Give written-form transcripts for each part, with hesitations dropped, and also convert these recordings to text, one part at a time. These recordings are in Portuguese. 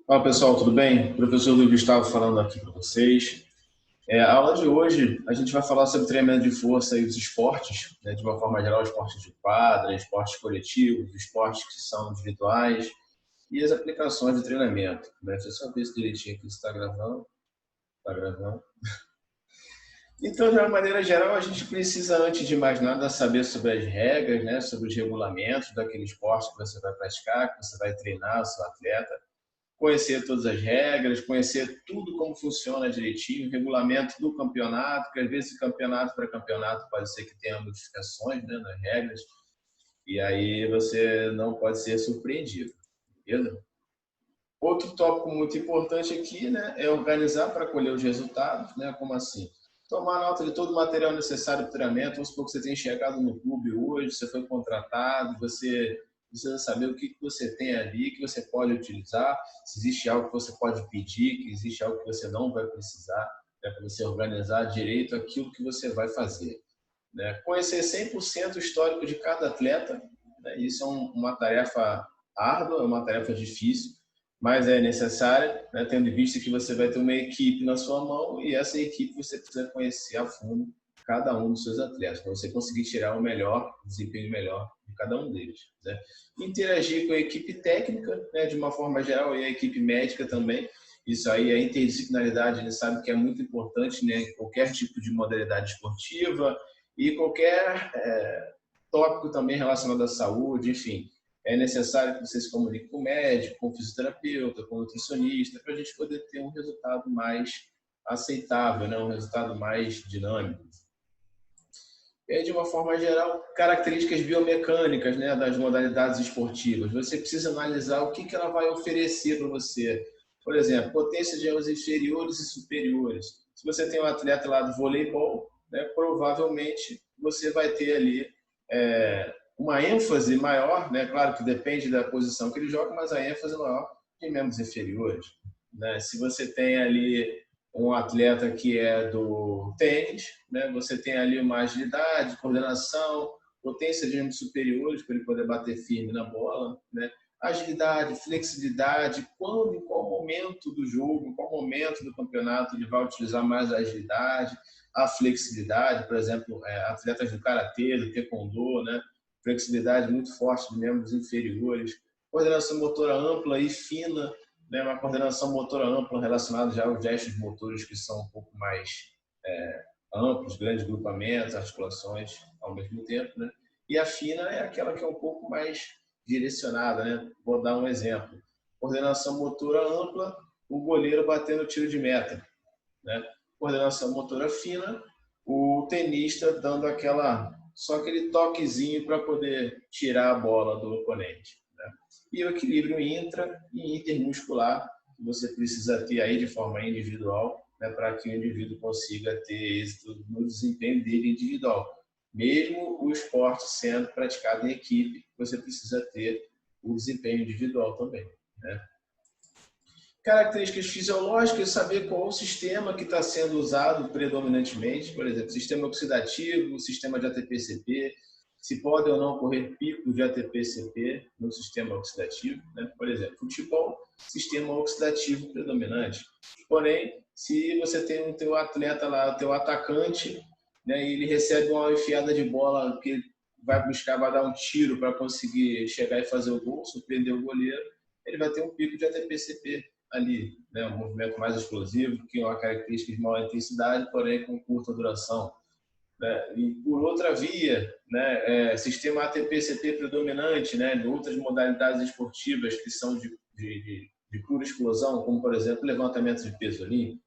Fala pessoal, tudo bem? Professor Luiz Gustavo falando aqui para vocês. A aula de hoje a gente vai falar sobre treinamento de força e os esportes, né, de uma forma geral, esportes de quadra, esportes coletivos, esportes que são individuais e as aplicações de treinamento. Né? Deixa eu só ver se direitinho aqui se está gravando. Está gravando. Então, de uma maneira geral, a gente precisa, antes de mais nada, saber sobre as regras, né, sobre os regulamentos daquele esporte que você vai praticar, que você vai treinar o seu atleta, conhecer todas as regras, conhecer tudo como funciona direitinho, o regulamento do campeonato, que às vezes de campeonato para campeonato pode ser que tenha modificações, né, nas regras, e aí você não pode ser surpreendido, beleza? Outro tópico muito importante aqui, né, é organizar para colher os resultados, né, como assim? Tomar nota de todo o material necessário para o treinamento. Vamos supor que você tenha chegado no clube hoje, você foi contratado, você precisa saber o que você tem ali, que você pode utilizar, se existe algo que você pode pedir, que existe algo que você não vai precisar, né, para você organizar direito aquilo que você vai fazer. Né? Conhecer 100% o histórico de cada atleta, né? Isso é uma tarefa árdua, é uma tarefa difícil, mas é necessária, né? Tendo em vista que você vai ter uma equipe na sua mão e essa equipe você precisa conhecer a fundo cada um dos seus atletas, para você conseguir tirar o melhor, o desempenho melhor de cada um deles. Né? Interagir com a equipe técnica, né, de uma forma geral, e a equipe médica também. Isso aí, a interdisciplinaridade, a gente sabe que é muito importante, né, em qualquer tipo de modalidade esportiva, e qualquer tópico também relacionado à saúde, enfim. É necessário que você se comunique com o médico, com o fisioterapeuta, com o nutricionista, para a gente poder ter um resultado mais aceitável, né? Um resultado mais dinâmico. E, de uma forma geral, características biomecânicas, né, das modalidades esportivas. Você precisa analisar o que ela vai oferecer para você. Por exemplo, potência de erros inferiores e superiores. Se você tem um atleta lá do voleibol, né, provavelmente você vai ter ali uma ênfase maior, né? Claro que depende da posição que ele joga, mas a ênfase maior em membros inferiores. Né? Se você tem ali um atleta que é do tênis, né? Você tem ali uma agilidade, coordenação, potência de membros superiores para ele poder bater firme na bola, né? Agilidade, flexibilidade, quando, em qual momento do jogo, em qual momento do campeonato ele vai utilizar mais a agilidade, a flexibilidade, por exemplo, atletas do karatê, do taekwondo, né? Flexibilidade muito forte de membros inferiores, coordenação motora ampla e fina, né? Uma coordenação motora ampla relacionada já aos gestos motores que são um pouco mais amplos, grandes grupamentos, articulações ao mesmo tempo, né? E a fina é aquela que é um pouco mais direcionada, né? Vou dar um exemplo. Coordenação motora ampla, o goleiro batendo tiro de meta, né? Coordenação motora fina, o tenista dando só aquele toquezinho para poder tirar a bola do oponente. Né? E o equilíbrio intra e intermuscular, que você precisa ter aí de forma individual, né, para que o indivíduo consiga ter êxito no desempenho dele individual. Mesmo o esporte sendo praticado em equipe, você precisa ter o desempenho individual também. Né? Características fisiológicas, saber qual o sistema que está sendo usado predominantemente, por exemplo, sistema oxidativo, sistema de ATP-CP, se pode ou não ocorrer picos de ATP-CP no sistema oxidativo. Né? Por exemplo, futebol, sistema oxidativo predominante. Porém, se você tem um teu atleta lá, teu atacante, né, e ele recebe uma enfiada de bola que vai buscar, vai dar um tiro para conseguir chegar e fazer o gol, surpreender o goleiro, ele vai ter um pico de ATP-CP ali, né, um movimento mais explosivo, que é uma característica de maior intensidade, porém com curta duração. Né? E por outra via, né, sistema ATP-CP predominante, né, de outras modalidades esportivas que são de pura explosão, como por exemplo levantamento de peso olímpico.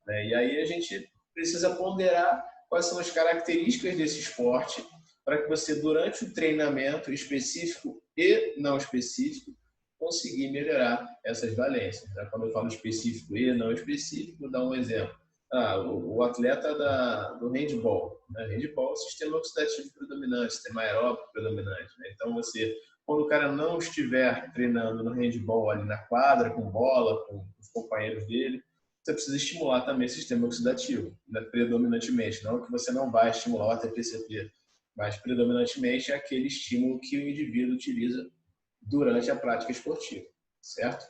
Né? E aí a gente precisa ponderar quais são as características desse esporte para que você, durante o treinamento específico e não específico, conseguir melhorar essas valências. Né? Quando eu falo específico e não específico, vou dar um exemplo. O atleta do handball. Né? Handball é um sistema oxidativo predominante, sistema aeróbico predominante. Né? Então, quando o cara não estiver treinando no handball ali na quadra, com bola, com os companheiros dele, você precisa estimular também o sistema oxidativo, né? Predominantemente. Não que você não vai estimular o ATP-CP, mas predominantemente é aquele estímulo que o indivíduo utiliza durante a prática esportiva, certo?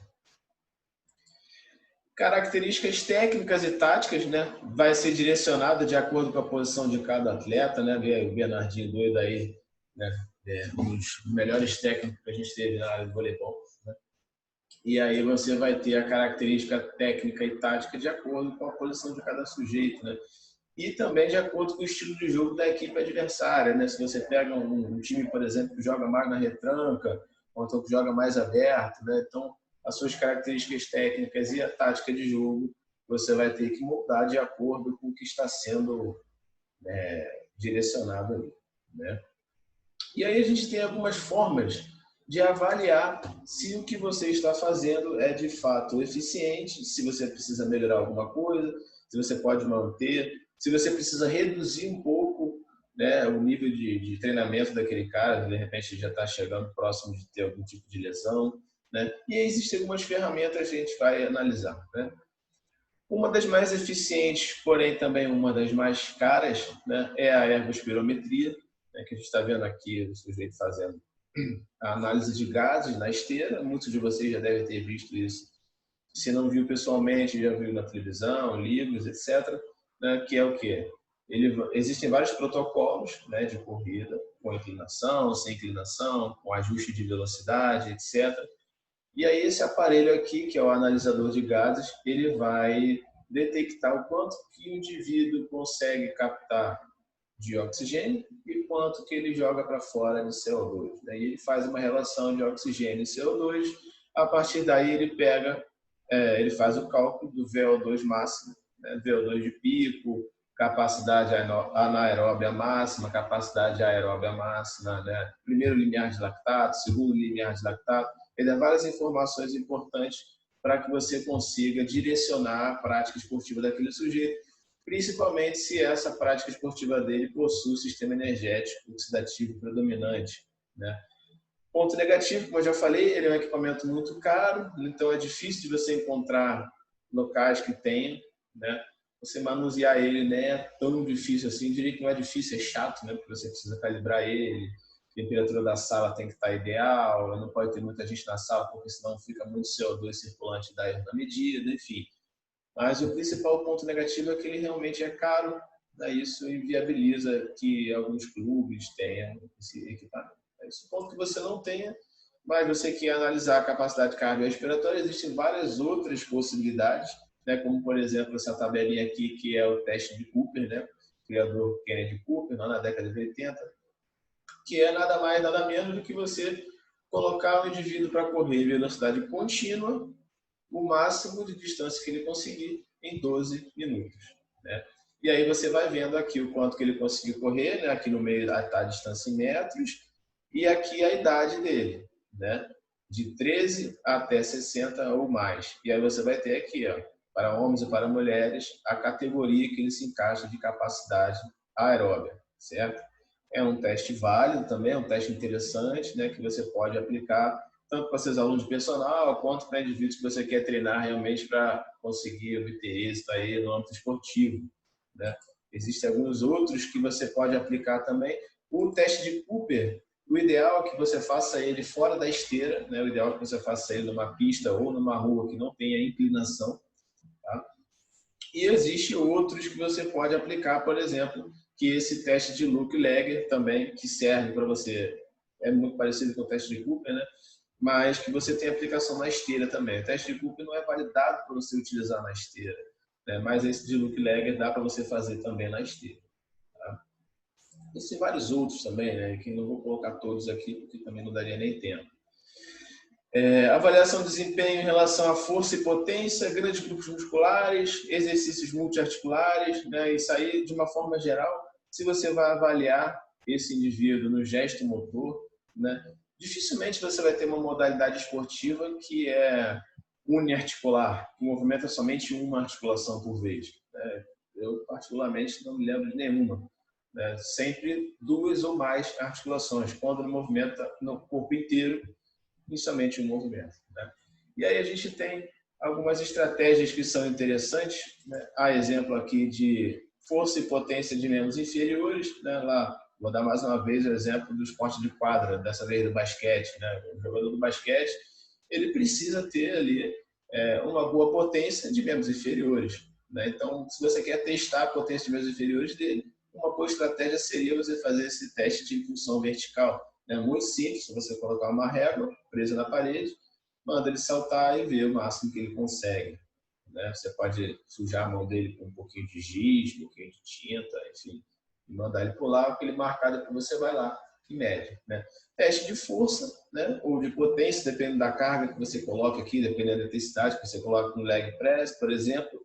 Características técnicas e táticas, né? Vai ser direcionada de acordo com a posição de cada atleta, né? O Bernardinho doido aí, né? Um dos melhores técnicos que a gente teve na área de voleibol, né? E aí você vai ter a característica técnica e tática de acordo com a posição de cada sujeito, né? E também de acordo com o estilo de jogo da equipe adversária, né? Se você pega um time, por exemplo, que joga mais na retranca, ou então que joga mais aberto, né? Então, as suas características técnicas e a tática de jogo, você vai ter que mudar de acordo com o que está sendo direcionado ali, né? E aí a gente tem algumas formas de avaliar se o que você está fazendo é de fato eficiente, se você precisa melhorar alguma coisa, se você pode manter, se você precisa reduzir um pouco, né, o nível de treinamento daquele cara, de repente já está chegando próximo de ter algum tipo de lesão, né? E aí existem algumas ferramentas que a gente vai analisar, né? Uma das mais eficientes, porém também uma das mais caras, né, é a ergospirometria, né, que a gente está vendo aqui o sujeito fazendo a análise de gases na esteira. Muitos de vocês já devem ter visto isso. Se não viu pessoalmente, já viu na televisão, livros, etc. Né, que é o quê? Existem vários protocolos, né, de corrida, com inclinação, sem inclinação, com ajuste de velocidade, etc. E aí esse aparelho aqui, que é o analisador de gases, ele vai detectar o quanto que o indivíduo consegue captar de oxigênio e quanto que ele joga para fora de CO2. Daí ele faz uma relação de oxigênio e CO2. A partir daí ele faz o cálculo do VO2 máximo, né? VO2 de pico, capacidade anaeróbia máxima, capacidade aeróbia máxima, né? Primeiro limiar de lactato, segundo limiar de lactato. Ele dá várias informações importantes para que você consiga direcionar a prática esportiva daquele sujeito, principalmente se essa prática esportiva dele possui um sistema energético oxidativo predominante, né? Ponto negativo, como eu já falei, ele é um equipamento muito caro, então é difícil de você encontrar locais que tenham, né? Você manusear ele não é tão difícil assim, diria que não é difícil, é chato, né? Porque você precisa calibrar ele, a temperatura da sala tem que estar ideal, não pode ter muita gente na sala, porque senão fica muito CO2 circulante da medida, enfim. Mas o principal ponto negativo é que ele realmente é caro, né? Isso inviabiliza que alguns clubes tenham esse equipamento. Esse ponto que você não tenha, mas você quer analisar a capacidade cardiorrespiratória, existem várias outras possibilidades, né? Como, por exemplo, essa tabelinha aqui, que é o teste de Cooper, né? O criador Kennedy Cooper, lá na década de 80, que é nada mais, nada menos do que você colocar o indivíduo para correr em velocidade contínua, o máximo de distância que ele conseguir em 12 minutos, né? E aí você vai vendo aqui o quanto que ele conseguiu correr, né? Aqui no meio está a distância em metros e aqui a idade dele, né? De 13 até 60 ou mais. E aí você vai ter aqui, ó, para homens e para mulheres, a categoria que ele se encaixa de capacidade aeróbica, certo? É um teste válido também, é um teste interessante, né? Que você pode aplicar tanto para seus alunos de personal, quanto para indivíduos que você quer treinar realmente para conseguir obter êxito aí no âmbito esportivo, né? Existem alguns outros que você pode aplicar também. O teste de Cooper, o ideal é que você faça ele fora da esteira, né? O ideal é que você faça ele numa pista ou numa rua que não tenha inclinação, tá? E existe outros que você pode aplicar, por exemplo, que esse teste de Luke Lager também, que serve para você, é muito parecido com o teste de Cooper, né? Mas que você tem aplicação na esteira também. O teste de Cooper não é validado para você utilizar na esteira, né? Mas esse de Luke Lager dá para você fazer também na esteira, tá? Existem vários outros também, né? Que não vou colocar todos aqui, porque também não daria nem tempo. Avaliação de desempenho em relação à força e potência, grandes grupos musculares, exercícios multiarticulares, né? Isso aí, de uma forma geral, se você vai avaliar esse indivíduo no gesto motor, né? Dificilmente você vai ter uma modalidade esportiva que é uniarticular, que movimenta somente uma articulação por vez, né? Eu, particularmente, não me lembro de nenhuma, né? Sempre duas ou mais articulações, quando ele movimenta no corpo inteiro e somente um movimento, né? E aí a gente tem algumas estratégias que são interessantes, né? Há exemplo aqui de força e potência de membros inferiores, né? Lá, vou dar mais uma vez o exemplo do esporte de quadra, dessa vez do basquete, né? O jogador do basquete, ele precisa ter ali uma boa potência de membros inferiores, né? Então, se você quer testar a potência de membros inferiores dele, uma boa estratégia seria você fazer esse teste de impulsão vertical. É muito simples, você colocar uma régua presa na parede, manda ele saltar e ver o máximo que ele consegue, né? Você pode sujar a mão dele com um pouquinho de giz, um pouquinho de tinta, enfim, e mandar ele pular, o que ele marcar, depois você vai lá e mede, né? Teste de força, né? Ou de potência, dependendo da carga que você coloca aqui, dependendo da intensidade que você coloca no leg press, por exemplo.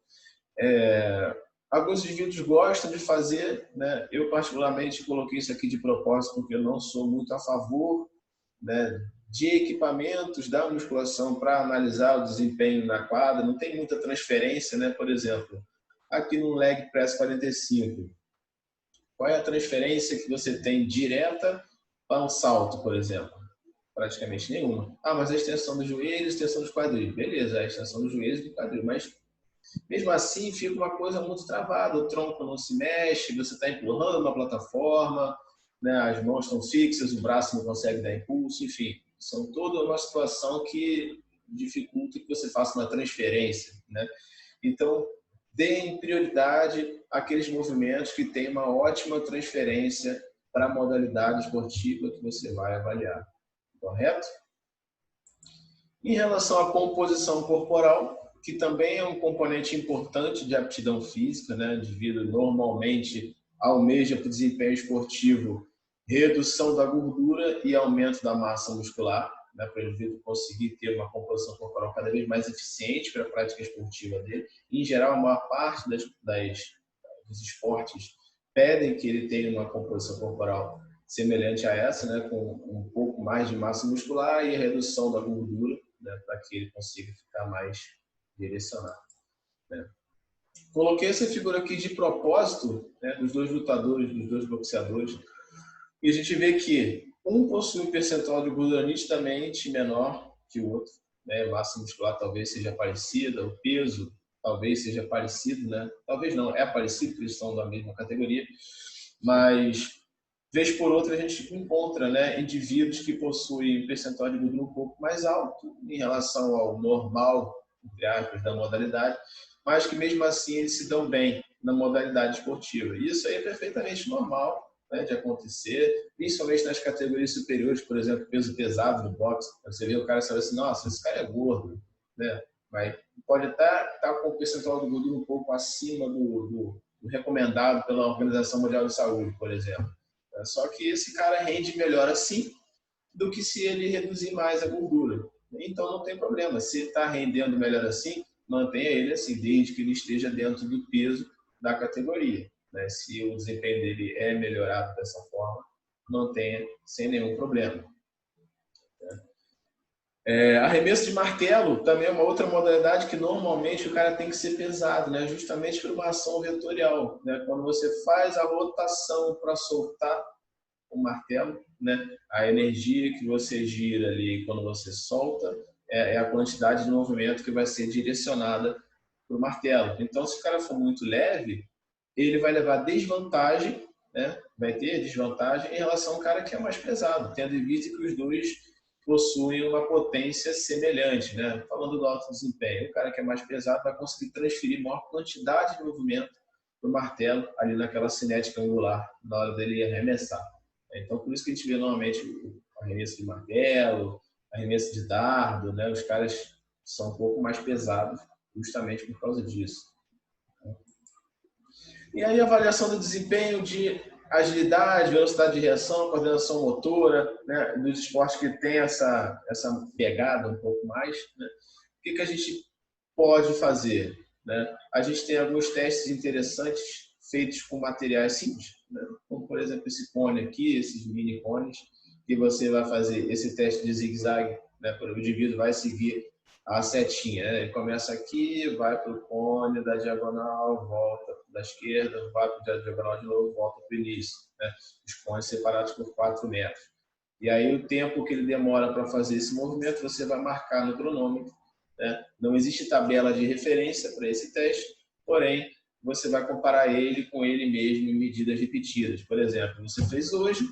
Alguns indivíduos gostam de fazer, né? Eu particularmente coloquei isso aqui de propósito porque eu não sou muito a favor, né, de equipamentos da musculação para analisar o desempenho na quadra. Não tem muita transferência, né? Por exemplo, aqui no leg press 45, qual é a transferência que você tem direta para um salto, por exemplo? Praticamente nenhuma. Ah, mas a extensão dos joelhos, a extensão dos quadris. Beleza, a extensão dos joelhos e do quadril, mas mesmo assim, fica uma coisa muito travada, o tronco não se mexe, você está empurrando uma plataforma, né? As mãos estão fixas, o braço não consegue dar impulso, enfim. São toda uma situação que dificulta que você faça uma transferência, né? Então, deem prioridade àqueles movimentos que têm uma ótima transferência para a modalidade esportiva que você vai avaliar. Correto? Em relação à composição corporal, que também é um componente importante de aptidão física, né? O indivíduo normalmente almeja para o desempenho esportivo redução da gordura e aumento da massa muscular, né? Para o indivíduo conseguir ter uma composição corporal cada vez mais eficiente para a prática esportiva dele. Em geral, a maior parte dos esportes pedem que ele tenha uma composição corporal semelhante a essa, né? Com um pouco mais de massa muscular e a redução da gordura, né? Para que ele consiga ficar mais direcionado, né? Coloquei essa figura aqui de propósito, né, dos dois lutadores, dos dois boxeadores, e a gente vê que um possui um percentual de gordura nitidamente menor que o outro, né? A massa muscular talvez seja parecida, o peso talvez seja parecido, né? Talvez não, é parecido, porque eles estão da mesma categoria, mas vez por outra a gente encontra, né, indivíduos que possuem um percentual de gordura um pouco mais alto em relação ao normal, entre aspas, da modalidade, mas que mesmo assim eles se dão bem na modalidade esportiva. E isso aí é perfeitamente normal, né, de acontecer, principalmente nas categorias superiores, por exemplo, peso pesado no boxe. Você vê o cara e fala assim, nossa, esse cara é gordo, né? Mas pode estar com o percentual de gordura um pouco acima do recomendado pela Organização Mundial de Saúde, por exemplo. Só que esse cara rende melhor assim do que se ele reduzir mais a gordura. Então não tem problema. Se está rendendo melhor assim, mantenha ele assim, desde que ele esteja dentro do peso da categoria, né? Se o desempenho dele é melhorado dessa forma, mantenha sem nenhum problema. Arremesso de martelo também é uma outra modalidade que normalmente o cara tem que ser pesado, né? Justamente por uma ação vetorial, né? Quando você faz a rotação para soltar o martelo, né? A energia que você gira ali quando você solta é a quantidade de movimento que vai ser direcionada para o martelo. Então, se o cara for muito leve, ele vai levar desvantagem, né? Vai ter desvantagem em relação ao cara que é mais pesado, tendo em vista que os dois possuem uma potência semelhante, né? Falando do alto desempenho, o cara que é mais pesado vai conseguir transferir maior quantidade de movimento do martelo ali naquela cinética angular na hora dele arremessar. Então, por isso que a gente vê normalmente o arremesso de martelo, arremesso de dardo, né? Os caras são um pouco mais pesados justamente por causa disso. E aí a avaliação do desempenho de agilidade, velocidade de reação, coordenação motora, né, dos esportes que tem essa pegada um pouco mais, né? O que a gente pode fazer, né? A gente tem alguns testes interessantes feitos com materiais simples, né? Como por exemplo esse cone aqui, esses mini cones, que você vai fazer esse teste de zigue-zague, né? O indivíduo vai seguir a setinha, né? Ele começa aqui, vai para o cone da diagonal, volta da esquerda, vai para a diagonal de novo, volta para o início, né? Os cones separados por 4 metros. E aí o tempo que ele demora para fazer esse movimento, você vai marcar no cronômetro, né? Não existe tabela de referência para esse teste, porém, você vai comparar ele com ele mesmo em medidas repetidas. Por exemplo, você fez hoje,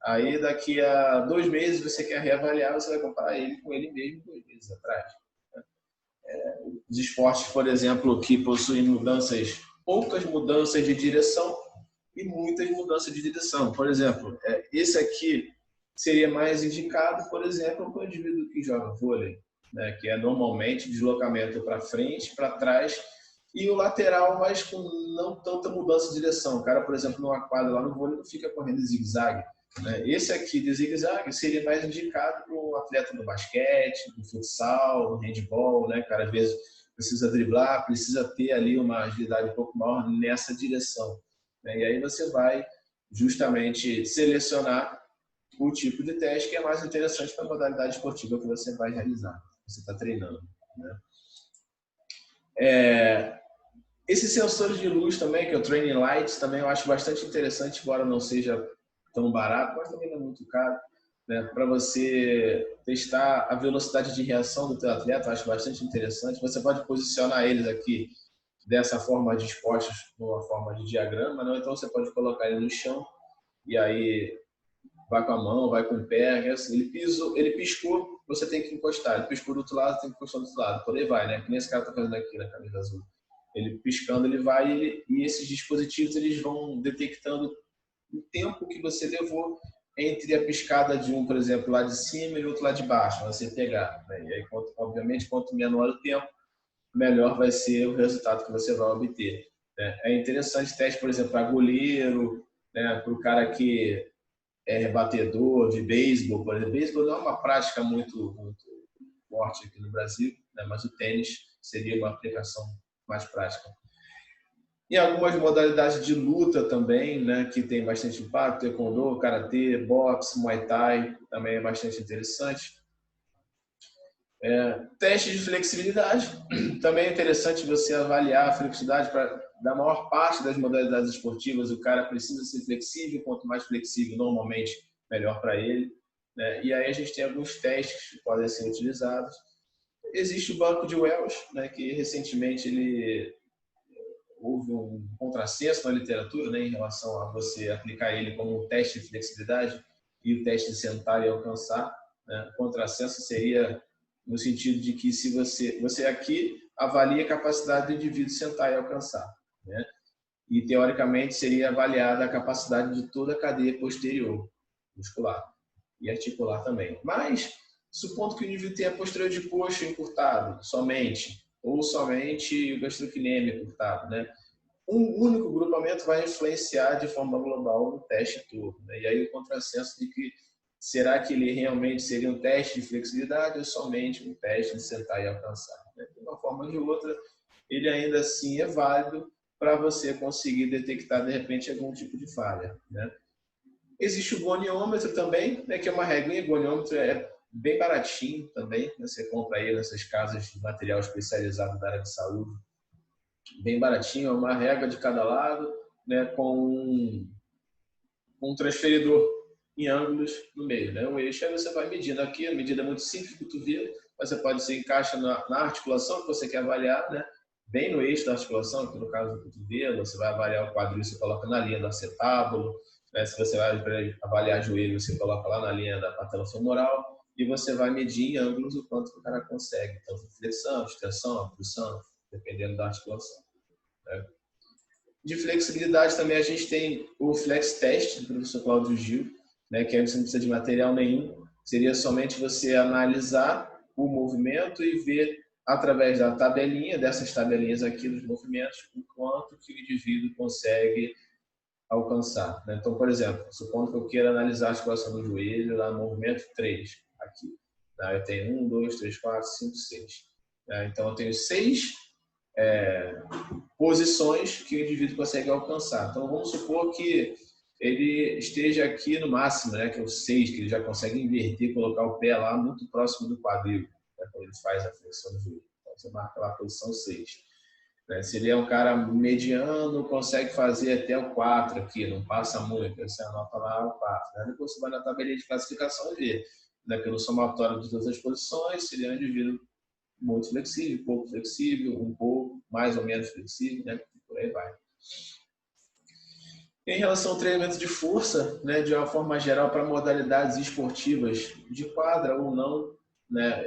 aí daqui a 2 meses você quer reavaliar, você vai comparar ele com ele mesmo 2 meses atrás. os esportes, por exemplo, que possuem poucas mudanças de direção e muitas mudanças de direção. Por exemplo, esse aqui seria mais indicado, por exemplo, para o indivíduo que joga vôlei, né, que é normalmente deslocamento para frente, para trás, e o lateral, mas com não tanta mudança de direção. O cara, por exemplo, numa quadra lá no vôlei, não fica correndo de zigue-zague. Né? Esse aqui de zigue-zague seria mais indicado para o atleta do basquete, do futsal, do handball, né? O cara às vezes precisa driblar, precisa ter ali uma agilidade um pouco maior nessa direção. Né? E aí você vai justamente selecionar o tipo de teste que é mais interessante para a modalidade esportiva que você vai realizar, que você está treinando. Né? Esses sensores de luz também, que é o Training Lights, também eu acho bastante interessante, embora não seja tão barato, mas também não é muito caro, né? Para você testar a velocidade de reação do teu atleta, eu acho bastante interessante. Você pode posicionar eles aqui dessa forma dispostos, numa forma de diagrama, não? Então você pode colocar ele no chão e aí vai com a mão, vai com o pé, assim, ele piscou, você tem que encostar, ele piscou do outro lado, tem que encostar do outro lado, por aí vai, né? Que nem esse cara tá fazendo aqui na camisa azul. Ele piscando, ele vai e esses dispositivos eles vão detectando o tempo que você levou entre a piscada de um, por exemplo, lá de cima e o outro lá de baixo, você pegar. Né? E aí, obviamente, quanto menor o tempo, melhor vai ser o resultado que você vai obter. Né? É interessante teste, por exemplo, para goleiro, né? Para o cara que é rebatedor de beisebol. Por exemplo, beisebol não é uma prática muito forte aqui no Brasil, né? Mas o tênis seria uma aplicação mais prática. E algumas modalidades de luta também, né, que tem bastante impacto, taekwondo, karatê, boxe, muay thai, também é bastante interessante. Teste de flexibilidade, também é interessante você avaliar a flexibilidade da maior parte das modalidades esportivas, o cara precisa ser flexível, quanto mais flexível, normalmente, melhor para ele. Né? E aí a gente tem alguns testes que podem ser utilizados. Existe o banco de Wells, né, que recentemente houve um contrassenso na literatura, né, em relação a você aplicar ele como um teste de flexibilidade e o teste de sentar e alcançar. Né? O contrassenso seria no sentido de que se você aqui avalia a capacidade do indivíduo sentar e alcançar. Né? E, teoricamente, seria avaliada a capacidade de toda a cadeia posterior, muscular e articular também. Mas, supondo que o indivíduo tenha posterior de coxa encurtado somente, ou somente o gastrocnêmio encurtado, né? Um único grupamento vai influenciar de forma global no teste todo. Né? E aí o contrassenso de que será que ele realmente seria um teste de flexibilidade ou somente um teste de sentar e alcançar? Né? De uma forma ou de outra, ele ainda assim é válido para você conseguir detectar, de repente, algum tipo de falha. Né? Existe o goniômetro também, né, que é uma regrinha. O goniômetro é bem baratinho também. Né? Você compra aí nessas casas de material especializado da área de saúde. Bem baratinho, uma régua de cada lado, né, com um transferidor em ângulos no meio. Né? Um eixo, aí você vai medindo aqui, a medida é muito simples, cotovelo, você pode se encaixa na articulação que você quer avaliar, né? Bem no eixo da articulação, que no caso do cotovelo, você vai avaliar o quadril, você coloca na linha do acetábulo, né? Se você vai avaliar joelho, você coloca lá na linha da patela femoral, e você vai medir em ângulos o quanto o cara consegue, tanto flexão, extensão, abdução, dependendo da articulação. Né? De flexibilidade também a gente tem o Flex Test do professor Cláudio Gil, né, que aí você não precisa de material nenhum, seria somente você analisar o movimento e ver através da tabelinha, dessas tabelinhas aqui dos movimentos, o quanto que o indivíduo consegue alcançar. Né? Então, por exemplo, supondo que eu queira analisar a articulação do joelho lá no movimento 3, aqui. Né? Eu tenho 1, 2, 3, 4, 5, 6. Então, eu tenho 6 posições que o indivíduo consegue alcançar. Então, vamos supor que ele esteja aqui no máximo, né, que é o 6, que ele já consegue inverter, colocar o pé lá muito próximo do quadril, né, quando ele faz a flexão do joelho. Então, você marca lá a posição 6. Né? Se ele é um cara mediano, consegue fazer até o 4 aqui, não passa muito, você anota lá o 4. Né? Depois você vai na tabelinha de classificação e vê, né, pelo somatório de todas as posições, se ele é um indivíduo muito flexível, pouco flexível, um pouco, mais ou menos flexível, né? Por aí vai. Em relação ao treinamento de força, né, de uma forma geral para modalidades esportivas de quadra ou não, né,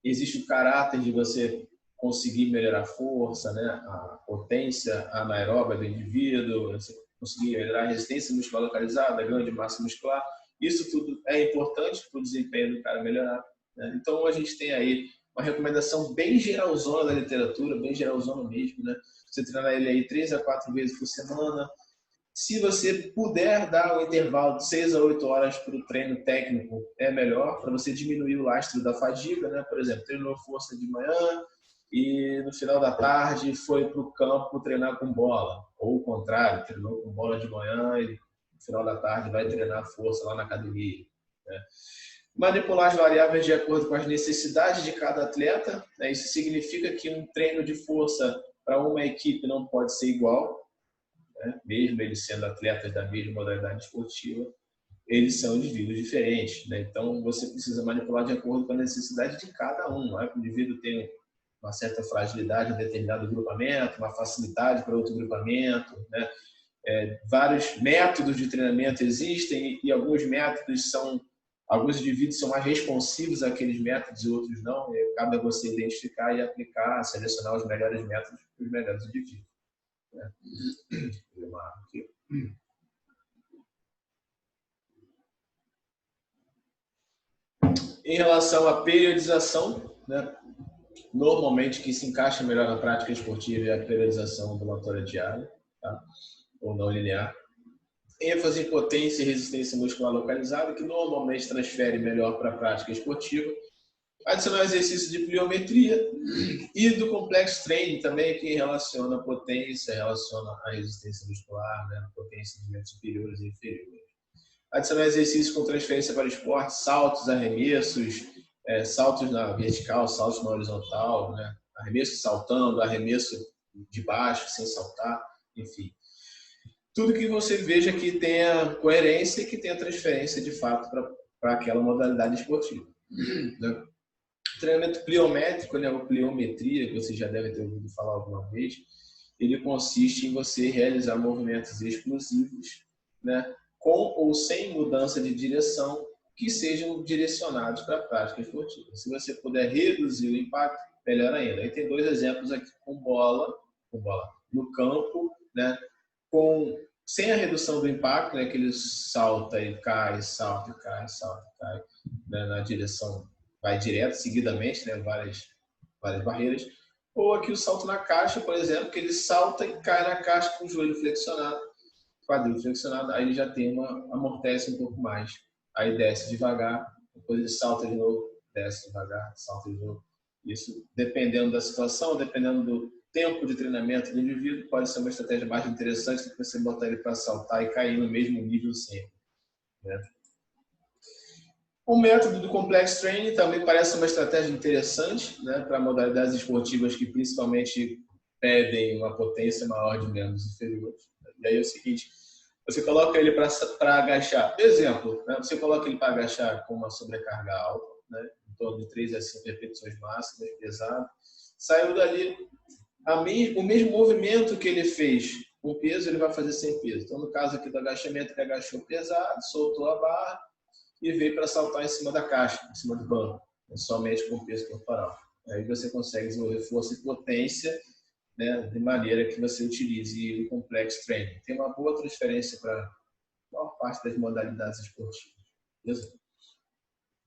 existe o caráter de você conseguir melhorar a força, né, a potência anaeróbica do indivíduo, você conseguir melhorar a resistência muscular localizada, ganho de massa muscular. Isso tudo é importante para o desempenho do cara melhorar, né? Então, a gente tem aí uma recomendação bem geralzona da literatura, bem geralzona mesmo, né? Você treinar ele aí 3 a 4 vezes por semana. Se você puder dar um intervalo de 6 a 8 horas para o treino técnico, é melhor, para você diminuir o lastro da fadiga, né? Por exemplo, treinou força de manhã e no final da tarde foi para o campo treinar com bola. Ou o contrário, treinou com bola de manhã e no final da tarde vai treinar força lá na academia, né? Manipular as variáveis de acordo com as necessidades de cada atleta, né? Isso significa que um treino de força para uma equipe não pode ser igual, né? Mesmo eles sendo atletas da mesma modalidade esportiva, eles são indivíduos diferentes, né? Então, você precisa manipular de acordo com a necessidade de cada um. Não é que o indivíduo tem uma certa fragilidade em determinado grupamento, uma facilidade para outro grupamento, né? Vários métodos de treinamento existem e alguns indivíduos são mais responsivos àqueles métodos e outros não. E cabe a você identificar e aplicar, selecionar os melhores métodos para os melhores indivíduos, né? Em relação à periodização, né? Normalmente, o que se encaixa melhor na prática esportiva é a periodização ambulatória diária, tá? Ou não linear. ênfase em potência e resistência muscular localizada, que normalmente transfere melhor para a prática esportiva. Adicionar exercício de pliometria e do complex training também, que relaciona a potência, relaciona a resistência muscular, né? Potência de membros superiores e inferiores. Adicionar exercícios com transferência para o esporte, saltos, arremessos, saltos na vertical, saltos na horizontal, né? Arremesso saltando, arremesso de baixo, sem saltar, enfim. Tudo que você veja que tenha coerência e que tenha transferência de fato para aquela modalidade esportiva, né? Treinamento pliométrico, né, ou pliometria, que você já deve ter ouvido falar alguma vez, ele consiste em você realizar movimentos explosivos, né, com ou sem mudança de direção, que sejam direcionados para a prática esportiva. Se você puder reduzir o impacto, melhor ainda. Aí tem 2 exemplos aqui com bola no campo, né, sem a redução do impacto, né, que ele salta e cai, salta e cai, salta e cai, né, na direção, vai direto, seguidamente, né, várias barreiras. Ou aqui o salto na caixa, por exemplo, que ele salta e cai na caixa com o joelho flexionado, quadril flexionado, aí ele já tem amortece um pouco mais. Aí desce devagar, depois ele salta de novo, desce devagar, salta de novo. Isso, dependendo da situação, dependendo do tempo de treinamento do indivíduo, pode ser uma estratégia mais interessante do que você botar ele para saltar e cair no mesmo nível sempre, né? O método do Complex Training também parece uma estratégia interessante, né, para modalidades esportivas que principalmente pedem uma potência maior de membros inferiores. E aí é o seguinte, você coloca ele para agachar. Exemplo, né, você coloca ele para agachar com uma sobrecarga alta, né, em torno de 3 a 5 repetições máximas, pesado. Saiu dali, o mesmo movimento que ele fez com peso, ele vai fazer sem peso. Então, no caso aqui do agachamento, ele agachou pesado, soltou a barra e veio para saltar em cima da caixa, em cima do banco, somente com peso corporal. Aí você consegue desenvolver força e potência, né, de maneira que você utilize o Complex Training. Tem uma boa transferência para a maior parte das modalidades esportivas. Beleza?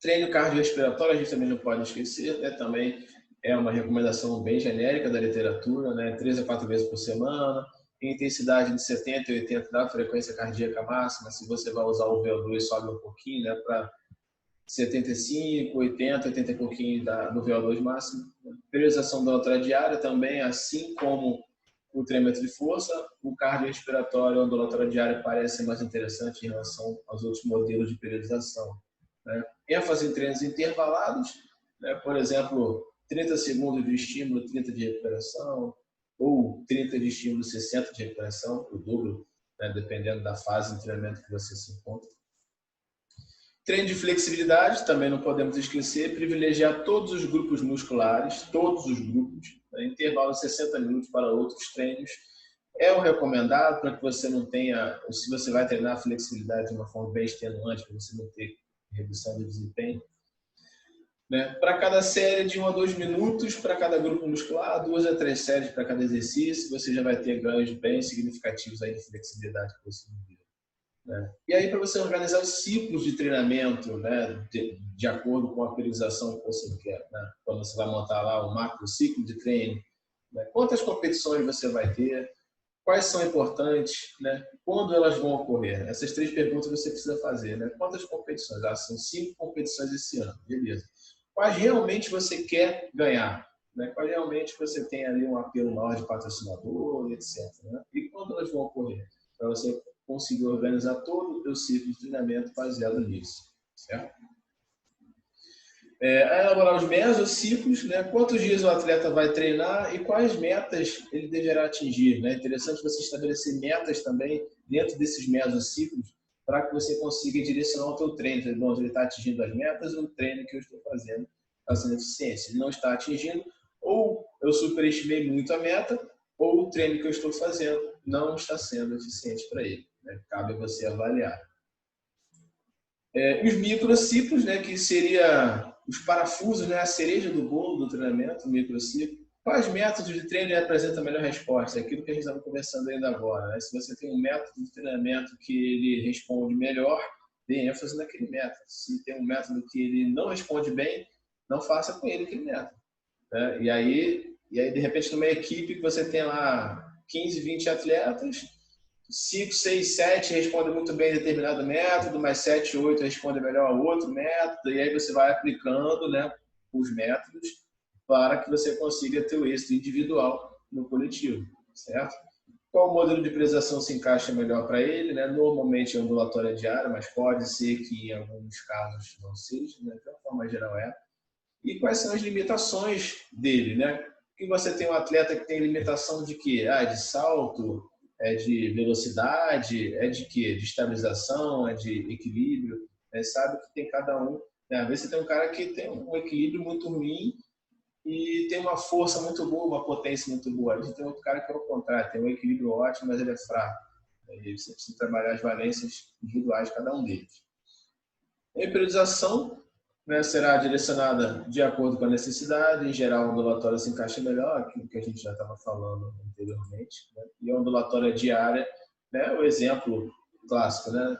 Treino cardiorrespiratório, a gente também não pode esquecer, né? Também é uma recomendação bem genérica da literatura, né? 3 a 4 vezes por semana, intensidade de 70 e 80 da frequência cardíaca máxima. Se você vai usar o VO2, sobe um pouquinho, né, para 75, 80, 80 e pouquinho do VO2 máximo. Periodização ondulatória diária também, assim como o treinamento de força. O cardiorrespiratório ondulatória diária parece mais interessante em relação aos outros modelos de periodização, né? ênfase em treinos intervalados, né? Por exemplo, 30 segundos de estímulo, 30 de recuperação, ou 30 de estímulo, 60 de recuperação, o dobro, né? Dependendo da fase de treinamento que você se encontra. Treino de flexibilidade, também não podemos esquecer, privilegiar todos os grupos musculares, todos os grupos, né? Intervalo de 60 minutos para outros treinos. É o recomendado para que você não tenha, se você vai treinar a flexibilidade de uma forma bem extenuante, para você não ter redução de desempenho. né? Para cada série de 1 a 2 minutos, para cada grupo muscular, 2 a 3 séries para cada exercício, você já vai ter ganhos bem significativos aí de flexibilidade que você viu, né? E aí, para você organizar os ciclos de treinamento, né, de acordo com a periodização que você quer, né? Quando você vai montar lá o macro ciclo de treino, né? Quantas competições você vai ter, quais são importantes, né? Quando elas vão ocorrer? Essas 3 perguntas você precisa fazer, né? Quantas competições? Ah, são 5 competições esse ano, beleza. Quais realmente você quer ganhar, né? Quais realmente você tem ali um apelo maior de patrocinador, etc, né? E quando elas vão ocorrer? Para você conseguir organizar todo o seu ciclo de treinamento baseado nisso, certo? Elaborar os mesociclos, né? Quantos dias o atleta vai treinar e quais metas ele deverá atingir, né? É interessante você estabelecer metas também dentro desses mesociclos para que você consiga direcionar o seu treino. Bom, ele está atingindo as metas, o treino que eu estou fazendo está sendo eficiente. Se ele não está atingindo, ou eu superestimei muito a meta, ou o treino que eu estou fazendo não está sendo eficiente para ele, né? Cabe a você avaliar. Os microciclos, né, que seria os parafusos, né, a cereja do bolo do treinamento, o microciclo. Quais métodos de treino apresentam a melhor resposta? É aquilo que a gente estava conversando ainda agora, né? Se você tem um método de treinamento que ele responde melhor, dê ênfase naquele método. Se tem um método que ele não responde bem, não faça com ele aquele método, né? E aí, de repente, numa equipe que você tem lá 15, 20 atletas, 5, 6, 7 respondem muito bem a determinado método, mas 7, 8 respondem melhor a outro método, e aí você vai aplicando, né, os métodos para que você consiga ter o êxito individual no coletivo, certo? Qual modelo de periodização se encaixa melhor para ele, né? Normalmente é ambulatória diária, mas pode ser que em alguns casos não seja, né? De uma forma geral é. E quais são as limitações dele, né? Que você tem um atleta que tem limitação de quê? De salto, é de velocidade, é de quê? De estabilização, é de equilíbrio, né? Sabe que tem cada um, né? Às vezes você tem um cara que tem um equilíbrio muito ruim e tem uma força muito boa, uma potência muito boa. A gente tem outro cara que é o contrário, tem um equilíbrio ótimo, mas ele é fraco. E você precisa trabalhar as valências individuais de cada um deles. A periodização, né, será direcionada de acordo com a necessidade. Em geral, a ondulatória se encaixa melhor, aquilo que a gente já estava falando anteriormente, né? E a ondulatória diária, né, o exemplo clássico, né?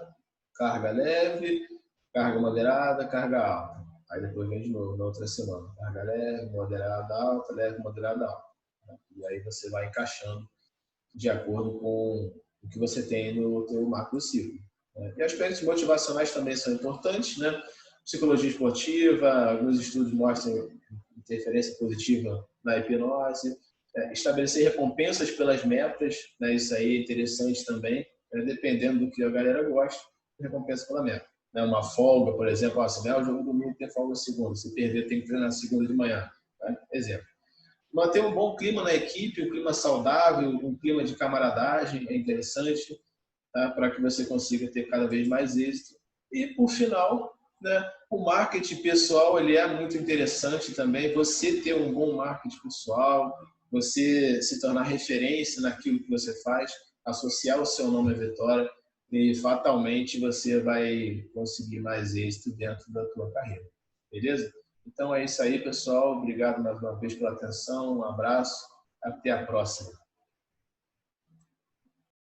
Carga leve, carga moderada, carga alta. Aí depois vem de novo na outra semana. Carga leve, moderada, alta, leve, moderada, alta, né? E aí você vai encaixando de acordo com o que você tem no teu macro ciclo. E aspectos motivacionais também são importantes, né? Psicologia esportiva, alguns estudos mostram interferência positiva na hipnose. Estabelecer recompensas pelas metas, né? Isso aí é interessante também, né? Dependendo do que a galera gosta, recompensa pela meta. Né? Uma folga, por exemplo, se ganhar o jogo domingo, tem folga segunda, se perder, tem que treinar segunda de manhã. Né? Exemplo. Manter um bom clima na equipe, um clima saudável, um clima de camaradagem é interessante, tá? Para que você consiga ter cada vez mais êxito. E, por final, né, o marketing pessoal ele é muito interessante também. Você ter um bom marketing pessoal, você se tornar referência naquilo que você faz, associar o seu nome à vitória e fatalmente você vai conseguir mais êxito dentro da tua carreira. Beleza? Então é isso aí, pessoal. Obrigado mais uma vez pela atenção. Um abraço. Até a próxima.